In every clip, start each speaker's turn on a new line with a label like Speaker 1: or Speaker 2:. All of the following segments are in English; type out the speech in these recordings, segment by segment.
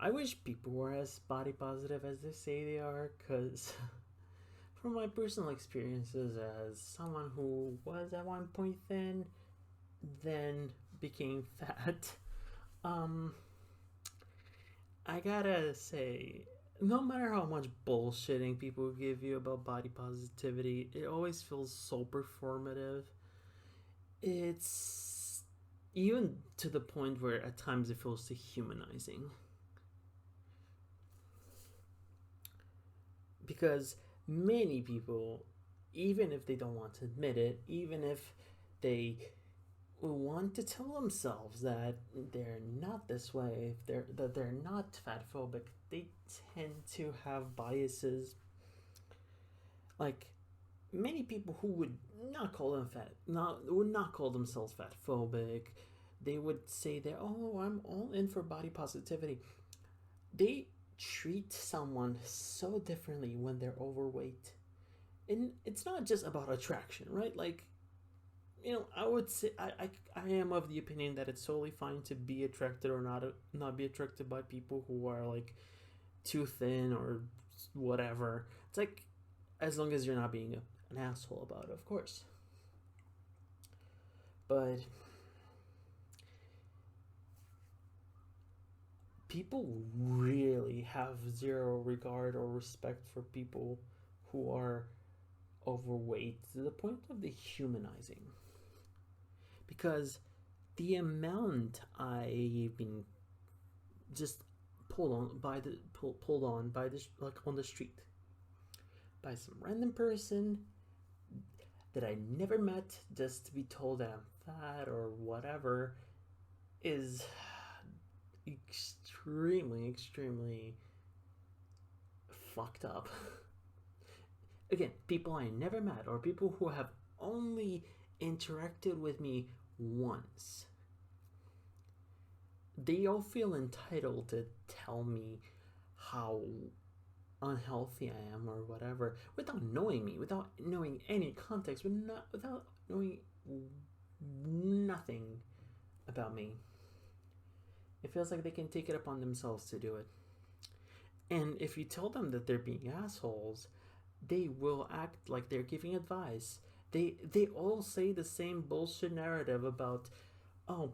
Speaker 1: I wish people were as body positive as they say they are, because from my personal experiences as someone who was at one point thin, then became fat, um, I gotta say, no matter how much bullshitting people give you about body positivity, it always feels so performative. It's even to the point where at times it feels dehumanizing. Because many people, even if they don't want to admit it, even if they want to tell themselves that they're not this way, if they're not fat phobic, they tend to have biases. Like many people who would not call them fat, not would not call themselves fat phobic, they would say that, oh, I'm all in for body positivity. They treat someone so differently when they're overweight. And it's not just about attraction, right? Like, I would say I am of the opinion that it's totally fine to be attracted or not be attracted by people who are like too thin or whatever. It's like as long as you're not being an asshole about it, of course. But people really have zero regard or respect for people who are overweight to the point of dehumanizing. Because the amount I've been just pulled on by this, like on the street, by some random person that I never met, just to be told that I'm fat or whatever, is extremely fucked up. Again, people I never met or people who have only interacted with me once, they all feel entitled to tell me how unhealthy I am or whatever without knowing me, without knowing any context, without knowing nothing about me. It feels like they can take it upon themselves to do it. And if you tell them that they're being assholes, they will act like they're giving advice. They all say the same bullshit narrative about, oh,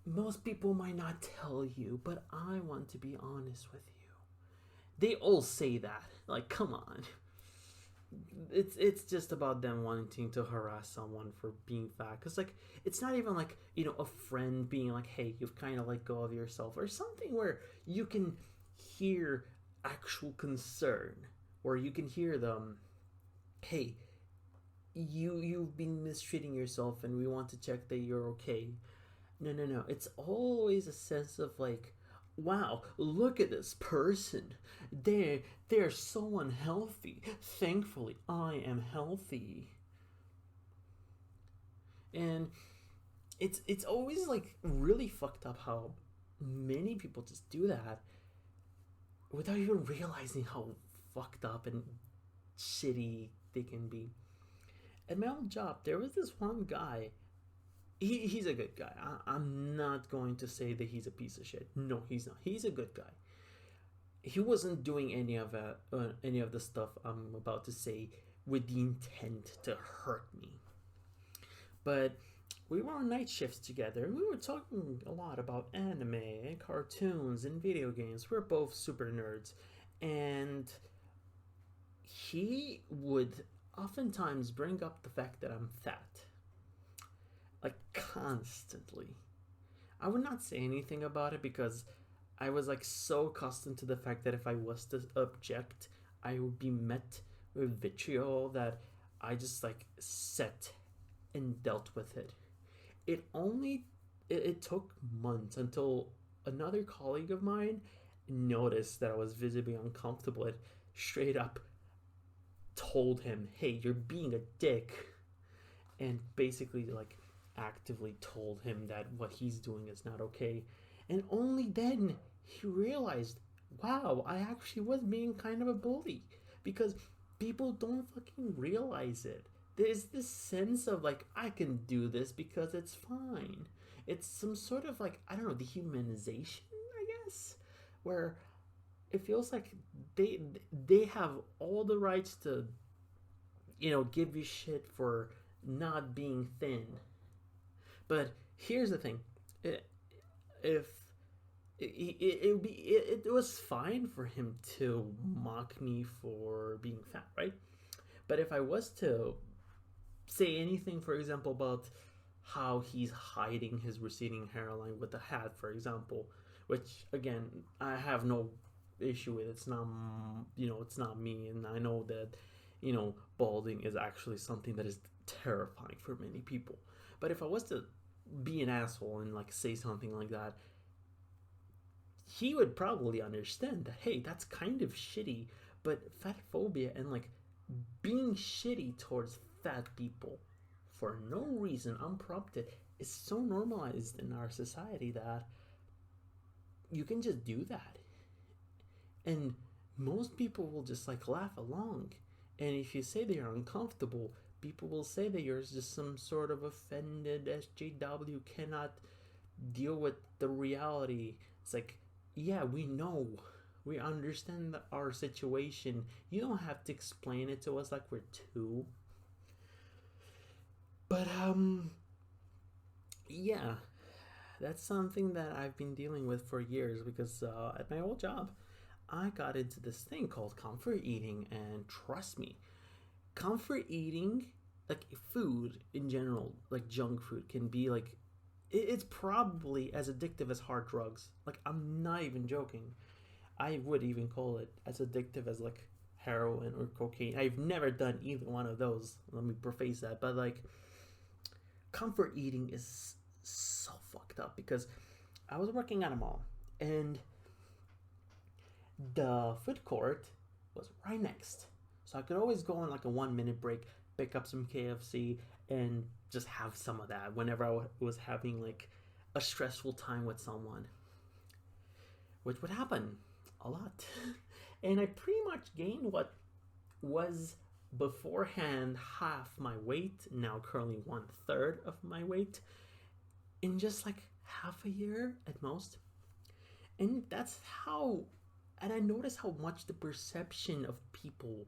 Speaker 1: most people might not tell you, but I want to be honest with you. They all say that. Like, come on. It's just about them wanting to harass someone for being fat, because like it's not even like a friend being like, hey, you've kind of let go of yourself or something, where you can hear actual concern, or you can hear them, hey, you've been mistreating yourself and we want to check that you're okay. No, no, no. It's always a sense of like, wow, look at this person. They're so unhealthy. Thankfully, I am healthy. And it's always like really fucked up how many people just do that without even realizing how fucked up and shitty they can be. At my old job, there was this one guy. He's a good guy. I'm not going to say that he's a piece of shit. No, he's not. He's a good guy. He wasn't doing any of the stuff I'm about to say with the intent to hurt me. But we were on night shifts together. We were talking a lot about anime and cartoons and video games. We're both super nerds, and he would oftentimes bring up the fact that I'm fat, like constantly. I would not say anything about it because I was like so accustomed to the fact that if I was to object, I would be met with vitriol that I just like set and dealt with it. It took months until another colleague of mine noticed that I was visibly uncomfortable and straight up told him, "Hey, you're being a dick." And basically like actively told him that what he's doing is not okay. And only then he realized, wow, I actually was being kind of a bully, because people don't fucking realize it. There's this sense of like, I can do this because it's fine. It's some sort of like, I don't know, dehumanization, I guess. where it feels like they they have all the rights to, give you shit for not being thin. But here's the thing: if it was fine for him to mock me for being fat, right? But if I was to say anything, for example, about how he's hiding his receding hairline with a hat, for example, which again I have no issue with. It's not, it's not me, and I know that, balding is actually something that is terrifying for many people. But if I was to be an asshole and like say something like that, he would probably understand that, hey, that's kind of shitty. But fat phobia and like being shitty towards fat people for no reason, unprompted, is so normalized in our society that you can just do that. And most people will just like laugh along. And if you say they are uncomfortable, people will say that you're just some sort of offended SJW, cannot deal with the reality. It's like, yeah, we know. We understand our situation. You don't have to explain it to us like we're two. But, yeah, that's something that I've been dealing with for years because at my old job, I got into this thing called comfort eating, and trust me, comfort eating, like food in general, like junk food, can be like, it's probably as addictive as hard drugs. Like, I'm not even joking. I would even call it as addictive as like heroin or cocaine. I've never done either one of those. Let me preface that. But like, comfort eating is so fucked up because I was working at a mall and the food court was right next. So I could always go on like a 1 minute break, pick up some KFC, and just have some of that whenever I was having like a stressful time with someone, which would happen a lot. And I pretty much gained what was beforehand half my weight, now currently 1/3 of my weight, in just like half a year at most. And that's how, and I noticed how much the perception of people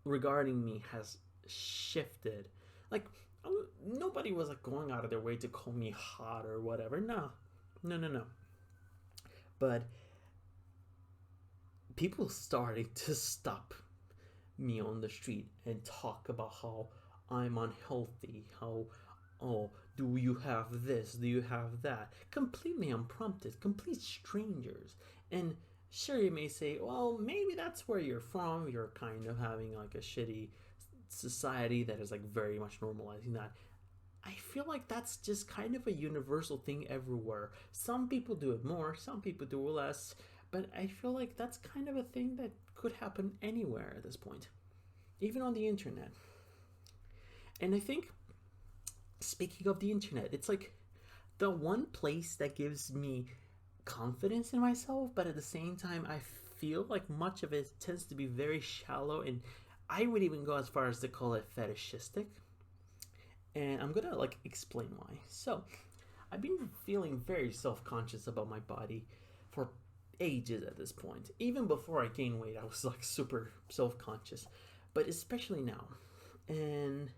Speaker 1: regarding me has shifted. Like, nobody was like going out of their way to call me hot or whatever. No, no, no, no. But people started to stop me on the street and talk about how I'm unhealthy, how, oh, do you have this, do you have that, completely unprompted, complete strangers. And sure, you may say, well, maybe that's where you're from, you're kind of having like a shitty society that is like very much normalizing that. I feel like that's just kind of a universal thing everywhere. Some people do it more, some people do it less, but I feel like that's kind of a thing that could happen anywhere at this point, even on the internet. And I think, speaking of the internet, it's like the one place that gives me confidence in myself, but at the same time, I feel like much of it tends to be very shallow, and I would even go as far as to call it fetishistic. And I'm gonna like explain why. So, I've been feeling very self-conscious about my body for ages at this point. Even before I gained weight, I was like super self-conscious, but especially now. And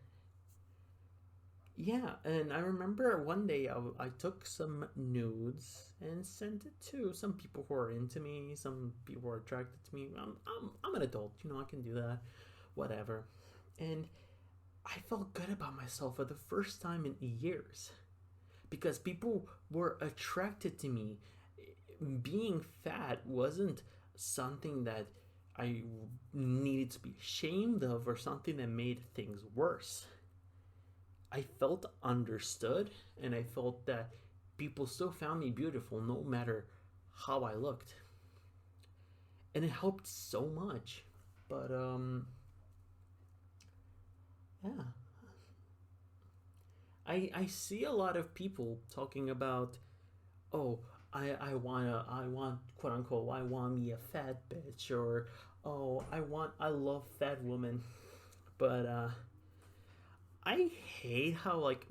Speaker 1: yeah, and I remember one day I took some nudes and sent it to some people who are into me, some people who are attracted to me. I'm an adult, I can do that, whatever. And I felt good about myself for the first time in years because people were attracted to me. Being fat wasn't something that I needed to be ashamed of or something that made things worse. I felt understood, and I felt that people still found me beautiful no matter how I looked. And it helped so much. But yeah. I see a lot of people talking about, oh, I want, quote unquote, I want me a fat bitch, or oh, I love fat women. But I hate how like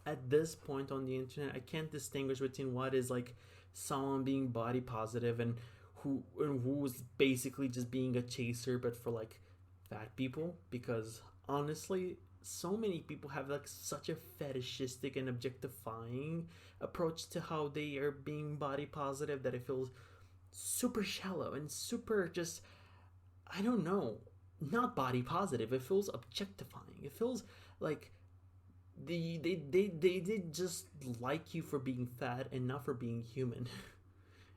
Speaker 1: at this point on the internet I can't distinguish between what is like someone being body positive and who's basically just being a chaser, but for like fat people. Because honestly, so many people have like such a fetishistic and objectifying approach to how they are being body positive that it feels super shallow and super just, I don't know, not body positive. It feels objectifying. It feels like they did just like you for being fat and not for being human.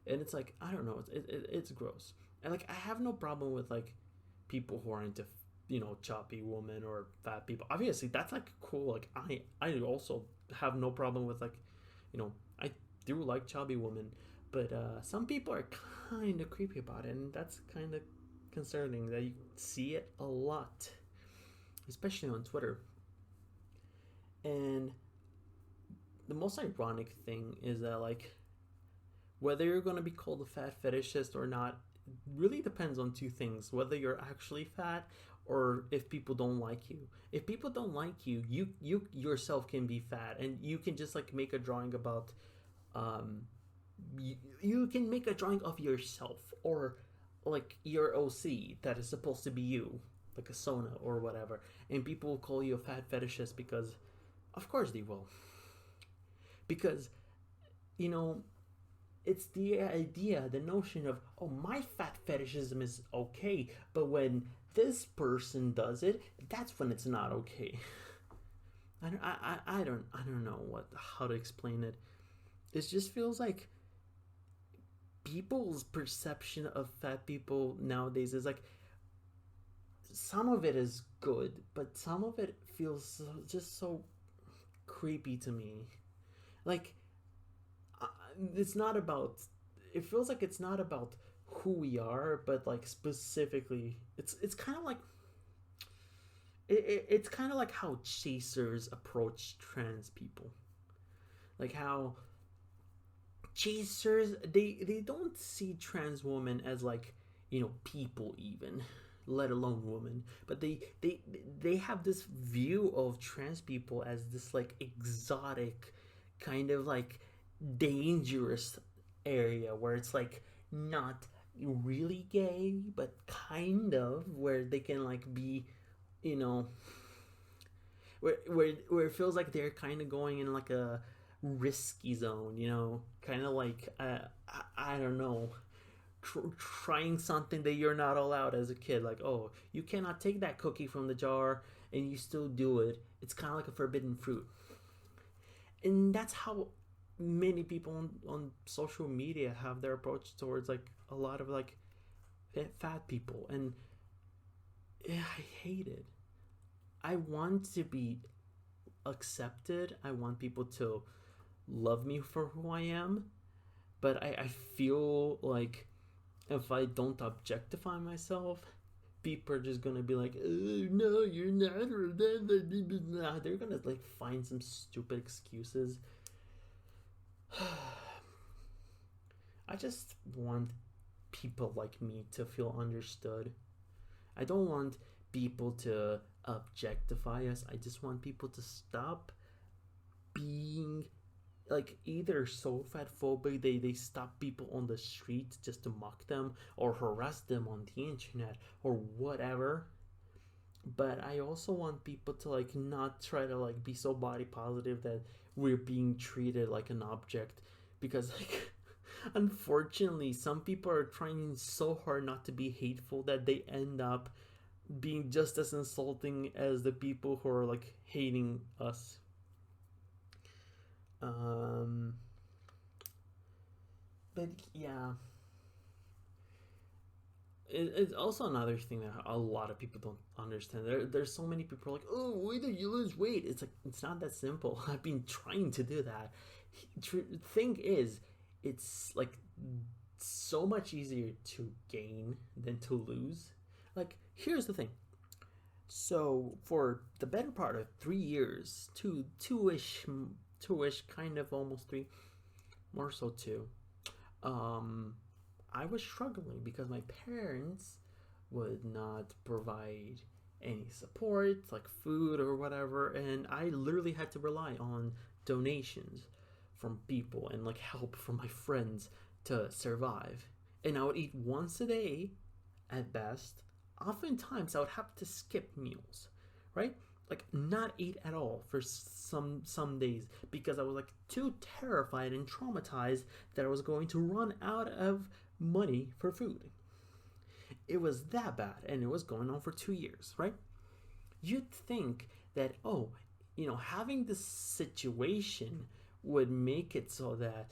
Speaker 1: And it's like, I don't know, it's gross. And like, I have no problem with like people who are into, choppy women or fat people. Obviously that's like cool. Like I also have no problem with like, I do like chubby women, but some people are kind of creepy about it, and that's kind of concerning that you see it a lot, especially on Twitter. And the most ironic thing is that like, whether you're going to be called a fat fetishist or not really depends on two things: whether you're actually fat or if people don't like you. If people don't like you, you yourself can be fat, and you can just like make a drawing about you can make a drawing of yourself, or like your OC that is supposed to be you, like a Sona or whatever, and people will call you a fat fetishist because of course they will. Because, you know, it's the idea, the notion of, oh, my fat fetishism is okay, but when this person does it, that's when it's not okay. I don't know how to explain it. It just feels like people's perception of fat people nowadays is like, some of it is good, but some of it feels just so creepy to me. Like, it's not about, it feels like it's not about who we are, but like specifically it's kind of like it's kind of like how chasers approach trans people. Like how chasers, they don't see trans women as like, people, even let alone women, but they have this view of trans people as this like exotic kind of like dangerous area where it's like not really gay but kind of, where they can like be, you know where it feels like they're kind of going in like a risky zone, kind of like I don't know, trying something that you're not allowed as a kid. Like, oh, you cannot take that cookie from the jar, and you still do it. It's kind of like a forbidden fruit. And that's how many people on social media have their approach towards like a lot of like fat people. And yeah, I hate it. I want to be accepted. I want people to love me for who I am. But I feel like if I don't objectify myself, people are just gonna be like, oh, no, you're not. They're gonna like find some stupid excuses. I just want people like me to feel understood. I don't want people to objectify us. I just want people to stop being like either so fat phobic they stop people on the street just to mock them or harass them on the internet or whatever. But I also want people to like not try to like be so body positive that we're being treated like an object, because like unfortunately some people are trying so hard not to be hateful that they end up being just as insulting as the people who are like hating us. But yeah, it's also another thing that a lot of people don't understand. There's so many people like, oh, why don't you lose weight? It's like, it's not that simple. I've been trying to do that. Thing is, it's like so much easier to gain than to lose. Like, here's the thing. So for the better part of 3 years, two-ish, kind of almost three, more so two. I was struggling because my parents would not provide any support, like food or whatever, and I literally had to rely on donations from people and like help from my friends to survive. And I would eat once a day at best. Oftentimes I would have to skip meals, right? Like not eat at all for some days because I was like too terrified and traumatized that I was going to run out of money for food. It was that bad, and it was going on for 2 years, right? You'd think that, oh, having this situation would make it so that,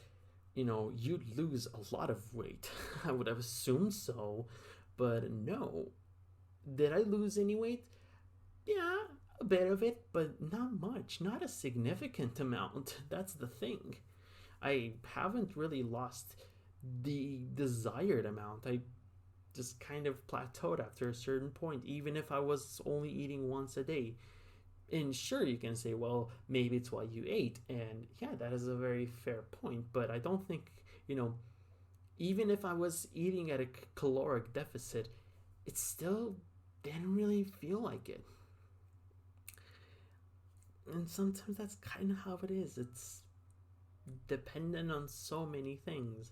Speaker 1: you'd lose a lot of weight. I would have assumed so, but no. Did I lose any weight? Yeah, a bit of it, but not much, not a significant amount. That's the thing. I haven't really lost the desired amount. I just kind of plateaued after a certain point, even if I was only eating once a day. And sure, you can say, well, maybe it's what you ate. And yeah, that is a very fair point. But I don't think, even if I was eating at a caloric deficit, it still didn't really feel like it. And sometimes that's kind of how it is. It's dependent on so many things.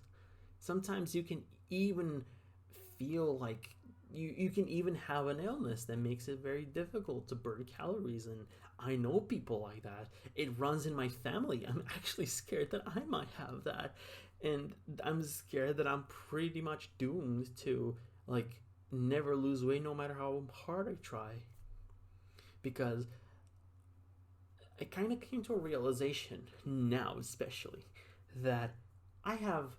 Speaker 1: Sometimes you can even feel like you can even have an illness that makes it very difficult to burn calories, and I know people like that. It runs in my family. I'm actually scared that I might have that, and I'm scared that I'm pretty much doomed to like never lose weight no matter how hard I try, because I kind of came to a realization now, especially, that I have,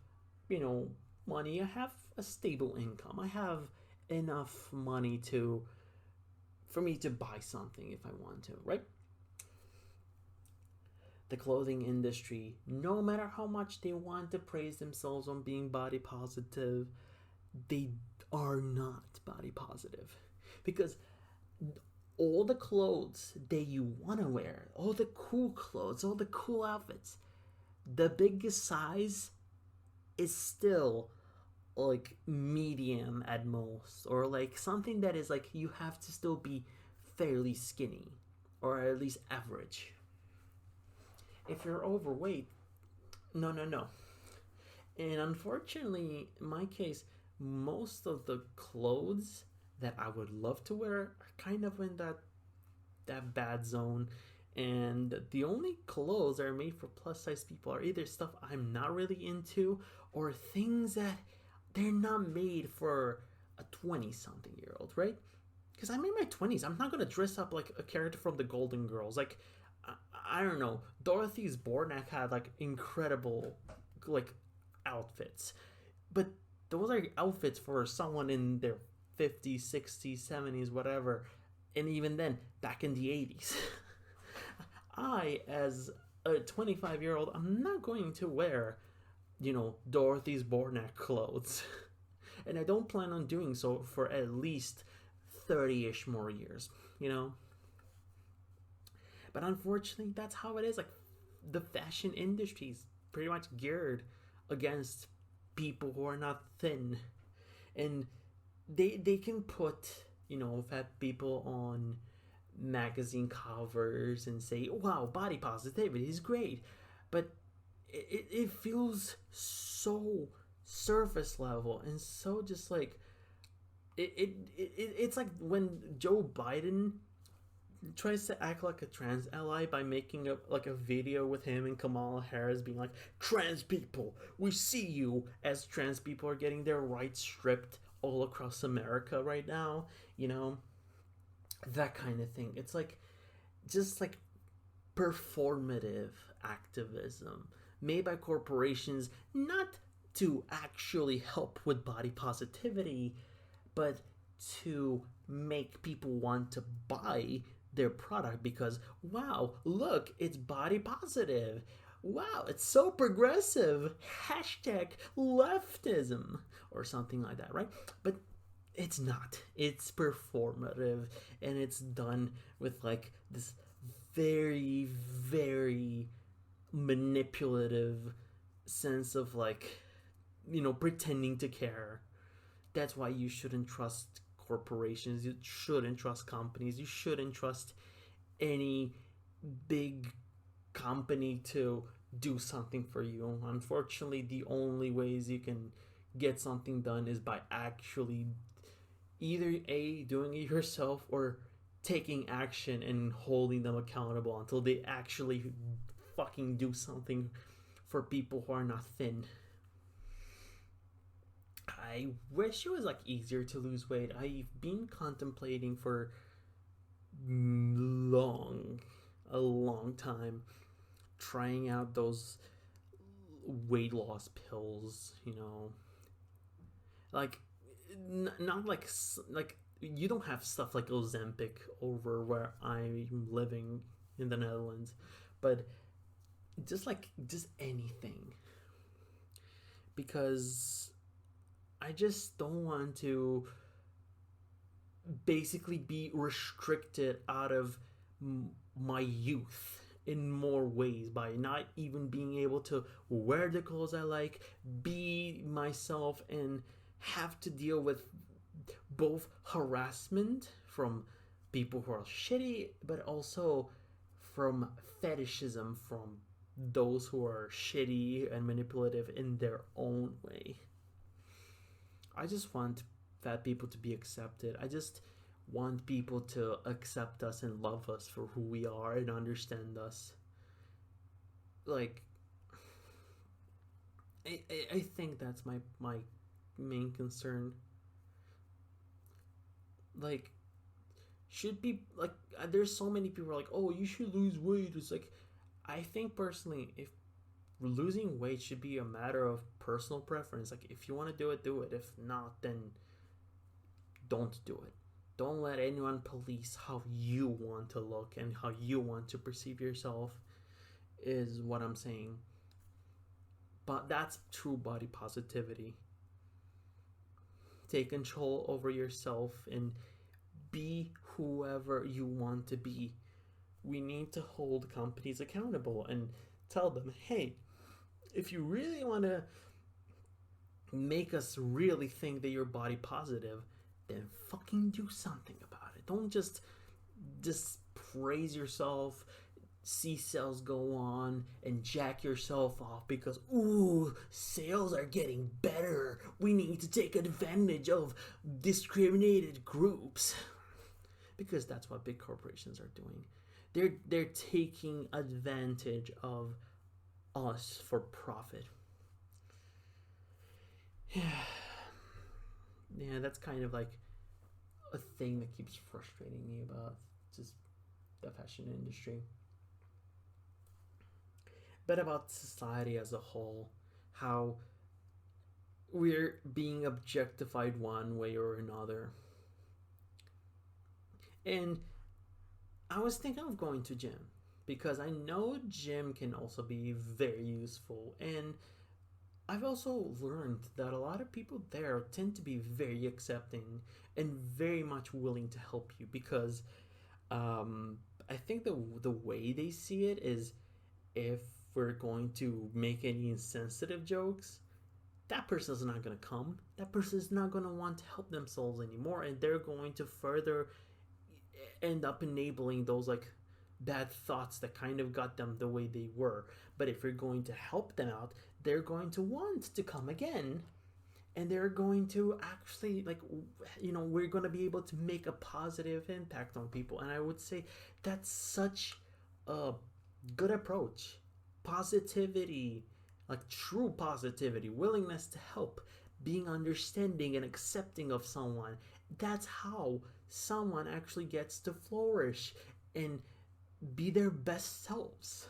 Speaker 1: money. I have a stable income. I have enough money for me to buy something if I want to, right? The clothing industry, no matter how much they want to praise themselves on being body positive, they are not body positive, because all the clothes that you want to wear, all the cool clothes, all the cool outfits, the biggest size is still like medium at most, or like something that is like you have to still be fairly skinny or at least average. If you're overweight, no, no, no. And unfortunately, in my case, most of the clothes that I would love to wear are kind of in that bad zone. And the only clothes that are made for plus size people are either stuff I'm not really into or things that they're not made for a 20 something year old, right? Because I'm in my 20s. I'm not going to dress up like a character from the Golden Girls. Like, I don't know. Dorothy Zbornak had like incredible like outfits. But those are outfits for someone in their 50s, 60s, 70s, whatever. And even then, back in the 80s. I, as a 25-year-old, I'm not going to wear, Dorothy Zbornak clothes. And I don't plan on doing so for at least 30-ish more years, But unfortunately, that's how it is. Like, the fashion industry is pretty much geared against people who are not thin. And they can put, fat people on magazine covers and say, wow, body positivity is great. But it feels so surface level and so just like it's like when Joe Biden tries to act like a trans ally by making a video with him and Kamala Harris being like, trans people, we see you, as trans people are getting their rights stripped all across America right now, that kind of thing. It's like just like performative activism made by corporations, not to actually help with body positivity, but to make people want to buy their product because, wow, look, it's body positive. Wow, it's so progressive. Hashtag leftism or something like that, right? But it's not. It's performative, and it's done with like this very, very manipulative sense of like, pretending to care. That's why you shouldn't trust corporations. You shouldn't trust companies. You shouldn't trust any big company to do something for you. Unfortunately, the only ways you can get something done is by actually either A, doing it yourself, or taking action and holding them accountable until they actually fucking do something for people who are not thin. I wish it was like easier to lose weight. I've been contemplating for long, a long time, trying out those weight loss pills, like not like you don't have stuff like Ozempic over where I'm living in the Netherlands, but just anything, because I just don't want to basically be restricted out of my youth in more ways by not even being able to wear the clothes I like, be myself, and have to deal with both harassment from people who are shitty, but also from fetishism from those who are shitty and manipulative in their own way. I just want fat people to be accepted. I just want people to accept us and love us for who we are and understand us. Like, I think that's my main concern. Like, should be like, there's so many people are like, oh, you should lose weight. It's like, I think personally, if losing weight should be a matter of personal preference. Like, if you want to do it, do it. If not, then don't do it. Don't let anyone police how you want to look and how you want to perceive yourself, is what I'm saying. But that's true body positivity. Take control over yourself and be whoever you want to be. We need to hold companies accountable and tell them, hey, if you really want to make us really think that you're body positive, then fucking do something about it. Don't just praise yourself, see sales go on, and jack yourself off because, ooh, sales are getting better. We need to take advantage of discriminated groups. Because that's what big corporations are doing. They're taking advantage of us for profit. Yeah, that's kind of like a thing that keeps frustrating me about just the fashion industry. But about society as a whole, how we're being objectified one way or another. And I was thinking of going to gym because I know gym can also be very useful, and I've also learned that a lot of people there tend to be very accepting and very much willing to help you because I think the way they see it is, if we're going to make any insensitive jokes, that person is not going to come. That person is not going to want to help themselves anymore, and they're going to further end up enabling those like bad thoughts that kind of got them the way they were. But if you're going to help them out, they're going to want to come again, and they're going to actually, like, we're going to be able to make a positive impact on people. And I would say that's such a good approach. Positivity, like true positivity, willingness to help, being understanding and accepting of someone. That's how someone actually gets to flourish and be their best selves.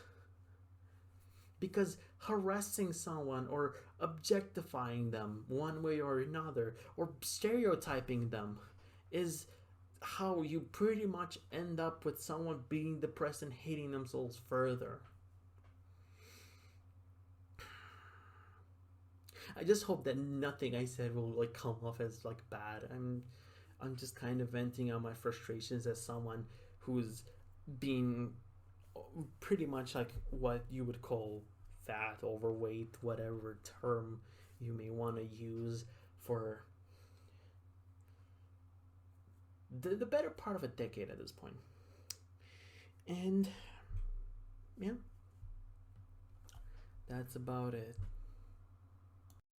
Speaker 1: Because harassing someone or objectifying them one way or another or stereotyping them is how you pretty much end up with someone being depressed and hating themselves further. I just hope that nothing I said will like come off as like bad. I'm just kind of venting out my frustrations as someone who's being pretty much like what you would call fat, overweight, whatever term you may want to use, for the better part of a decade at this point. And yeah, That's about it.